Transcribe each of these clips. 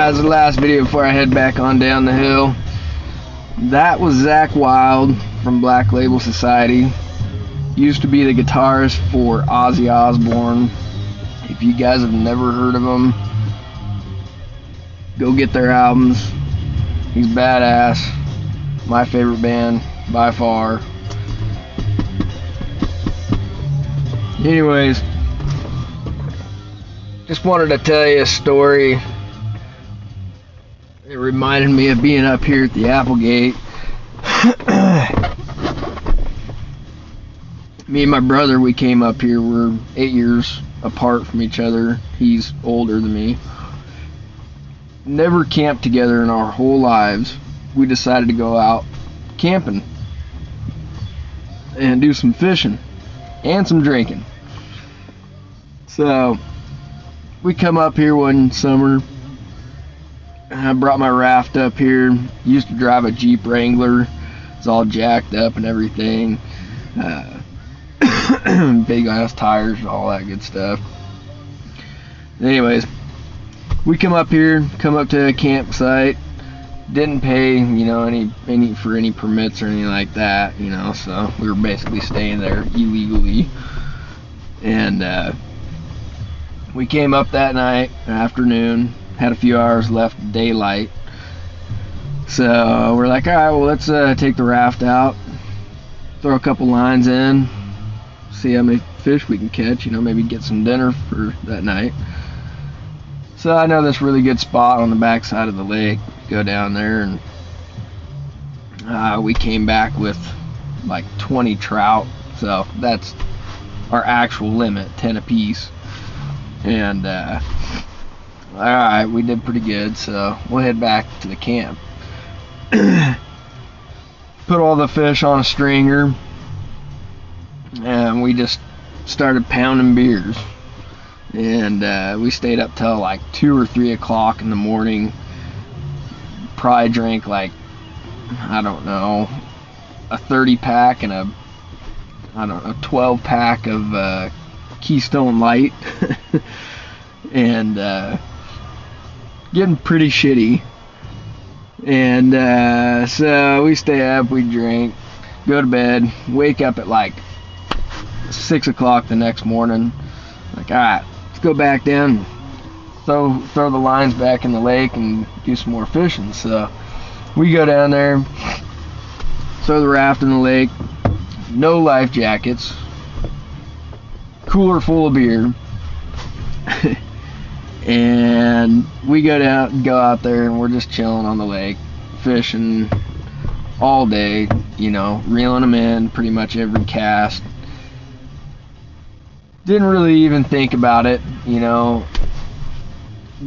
guys, the last video before I head back on down the hill. That was Zakk Wylde from Black Label Society. Used to be the guitarist for Ozzy Osbourne. If you guys have never heard of him, go get their albums. He's badass. My favorite band by far. Anyways, just wanted to tell you a story. It reminded me of being up here at the Applegate. Me and my brother, we came up here. We're 8 years apart from each other. He's older than me. Never camped together in our whole lives. We decided to go out camping and do some fishing and some drinking. So we come up here one summer. I brought my raft up here. Used to drive a Jeep Wrangler. It's all jacked up and everything. Big ass tires, all that good stuff. Anyways, we come up here, come up to a campsite. Didn't pay, any for any permits or anything like that, so we were basically staying there illegally. And we came up that night, afternoon, had a few hours left of daylight. So we're like, alright, well, let's take the raft out, throw a couple lines in, see how many fish we can catch, maybe get some dinner for that night. So I know this really good spot on the back side of the lake. Go down there, and we came back with like 20 trout. So that's our actual limit, 10 apiece. And alright, we did pretty good, so we'll head back to the camp. Put all the fish on a stringer, and we just started pounding beers. And we stayed up till like 2 or 3 o'clock in the morning. Probably drank like, I don't know, a 30 pack and a 12 pack of Keystone Light. And getting pretty shitty. And so we stay up, we drink, go to bed, wake up at like 6 o'clock the next morning. Like, alright, let's go back down, throw the lines back in the lake and do some more fishing. So we go down there, throw the raft in the lake, no life jackets, cooler full of beer. And we go out there, and we're just chilling on the lake, fishing all day, reeling them in pretty much every cast. Didn't really even think about it, The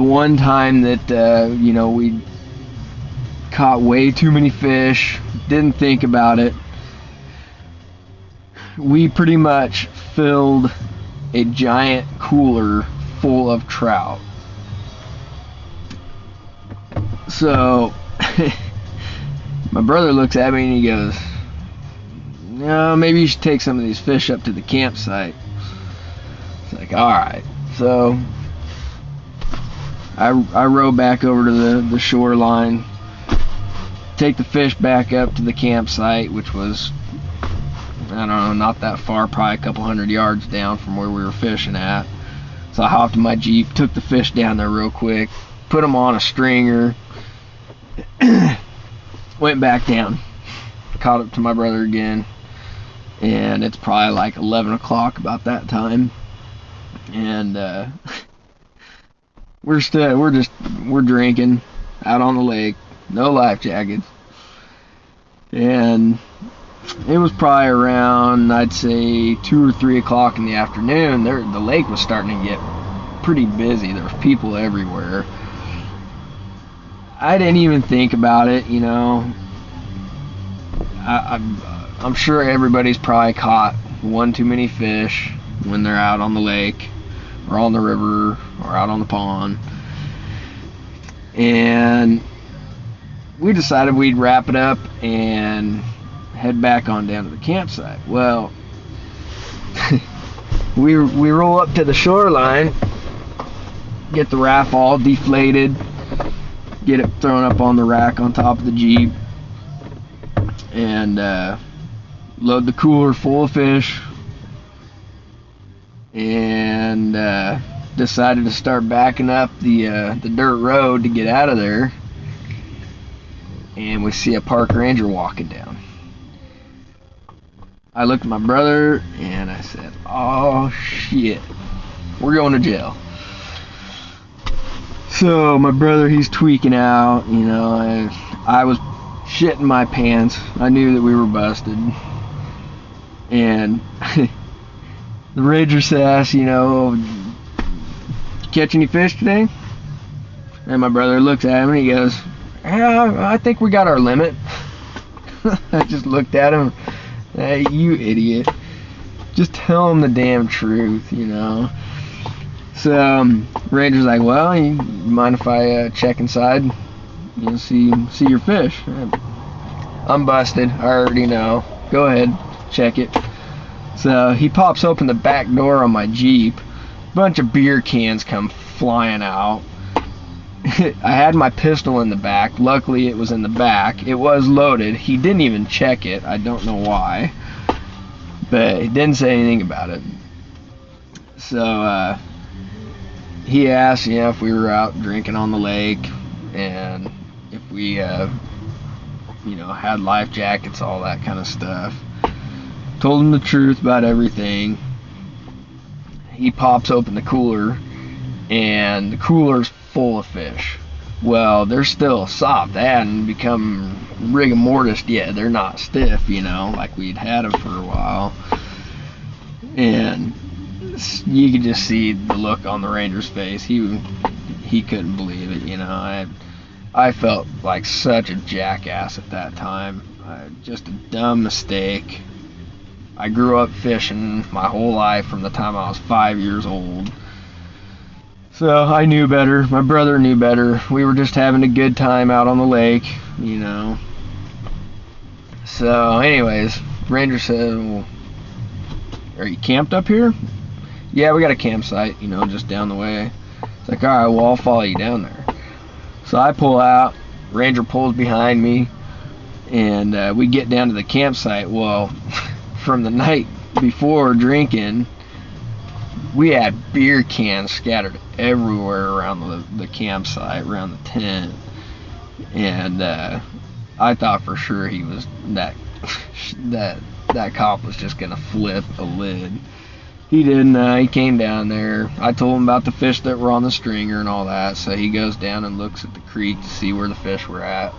one time that, we caught way too many fish, didn't think about it. We pretty much filled a giant cooler full of trout. So my brother looks at me and he goes, no, maybe you should take some of these fish up to the campsite. It's like, alright. So I row back over to the shoreline, take the fish back up to the campsite, which was, I don't know, not that far, probably a couple 100 yards down from where we were fishing at. So I hopped in my Jeep, took the fish down there real quick, put them on a stringer, went back down, caught up to my brother again, and it's probably like 11 o'clock about that time. And we're drinking out on the lake, no life jackets. And it was probably around, I'd say, 2 or 3 o'clock in the afternoon. The lake was starting to get pretty busy. There was people everywhere. I didn't even think about it, I'm sure everybody's probably caught one too many fish when they're out on the lake or on the river or out on the pond. And we decided we'd wrap it up and head back on down to the campsite. Well, we roll up to the shoreline, get the raft all deflated, get it thrown up on the rack on top of the Jeep, and load the cooler full of fish, and decided to start backing up the dirt road to get out of there. And we see a park ranger walking down. I looked at my brother and I said, "Oh shit, we're going to jail." So my brother, he's tweaking out, you know. I was shitting my pants. I knew that we were busted. And the ranger says, you know, "Catch any fish today?" And my brother looks at him and he goes, "Yeah, I think we got our limit." I just looked at him. "Hey, you idiot. Just tell him the damn truth, you know." So ranger's like, "Well, you mind if I check inside? You know, see your fish?" "I'm busted. I already know. Go ahead, check it." So he pops open the back door on my Jeep. A bunch of beer cans come flying out. I had my pistol in the back. Luckily, it was in the back. It was loaded. He didn't even check it. I don't know why, but he didn't say anything about it. So he asked, you know, if we were out drinking on the lake and if we, you know, had life jackets, all that kind of stuff. Told him the truth about everything. He pops open the cooler, and the cooler's full of fish. Well, they're still soft. They hadn't become rigor mortis yet. They're not stiff, you know, like we'd had them for a while. And you could just see the look on the ranger's face. He couldn't believe it, you know. I felt like such a jackass at that time. Just a dumb mistake. I grew up fishing my whole life from the time I was 5 years old. So I knew better. My brother knew better. We were just having a good time out on the lake, you know. So anyways, ranger said, "Well, are you camped up here?" "Yeah, we got a campsite, you know, just down the way." It's like, "All right, well, I'll follow you down there." So I pull out. Ranger pulls behind me, and we get down to the campsite. Well, from the night before drinking, we had beer cans scattered everywhere around the campsite, around the tent. And I thought for sure he was that cop was just gonna flip a lid. He didn't. He came down there. I told him about the fish that were on the stringer and all that. So he goes down and looks at the creek to see where the fish were at.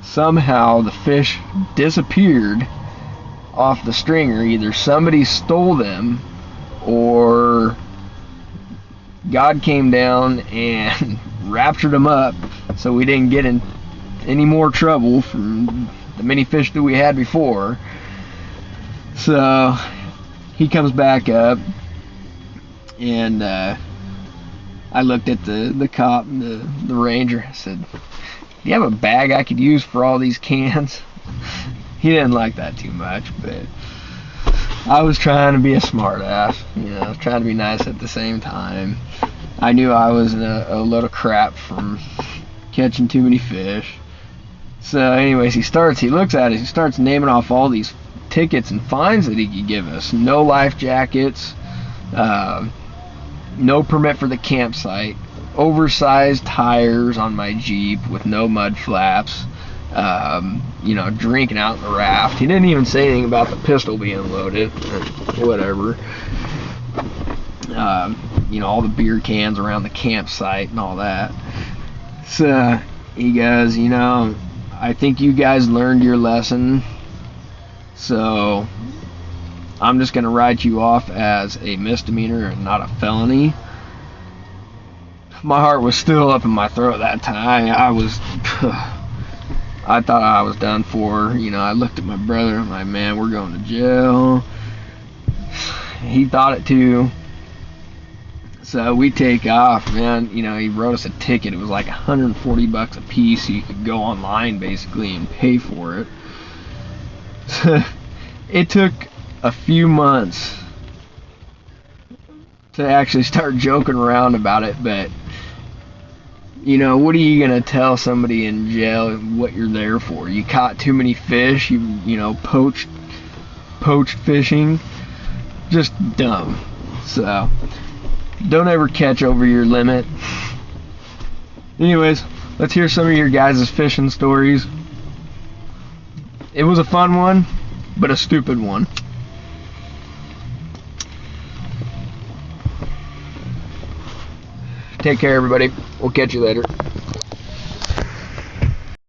Somehow the fish disappeared off the stringer. Either somebody stole them, or God came down and raptured them up, so we didn't get in any more trouble from the many fish that we had before. So he comes back up, and I looked at the cop and the ranger. I said, "Do you have a bag I could use for all these cans?" He didn't like that too much, but I was trying to be a smart ass, you know, trying to be nice at the same time. I knew I was in a load of crap from catching too many fish. So anyways, he looks at it, he starts naming off all these tickets and fines that he could give us. No life jackets, no permit for the campsite, oversized tires on my Jeep with no mud flaps, you know, drinking out in the raft. He didn't even say anything about the pistol being loaded or whatever. You know, all the beer cans around the campsite and all that. So he goes, "You know, I think you guys learned your lesson, so I'm just going to write you off as a misdemeanor and not a felony." My heart was still up in my throat that time. I thought I was done for. You know, I looked at my brother. I'm like, "Man, we're going to jail." He thought it too. So we take off, man. You know, he wrote us a ticket. It was like $140 a piece. So you could go online basically and pay for it. So it took a few months to actually start joking around about it, but You know, what are you gonna tell somebody in jail what you're there for? You caught too many fish, you know, poached fishing. Just dumb. So don't ever catch over your limit. Anyways, let's hear some of your guys' fishing stories. It was a fun one, but a stupid one. Take care, everybody. We'll catch you later.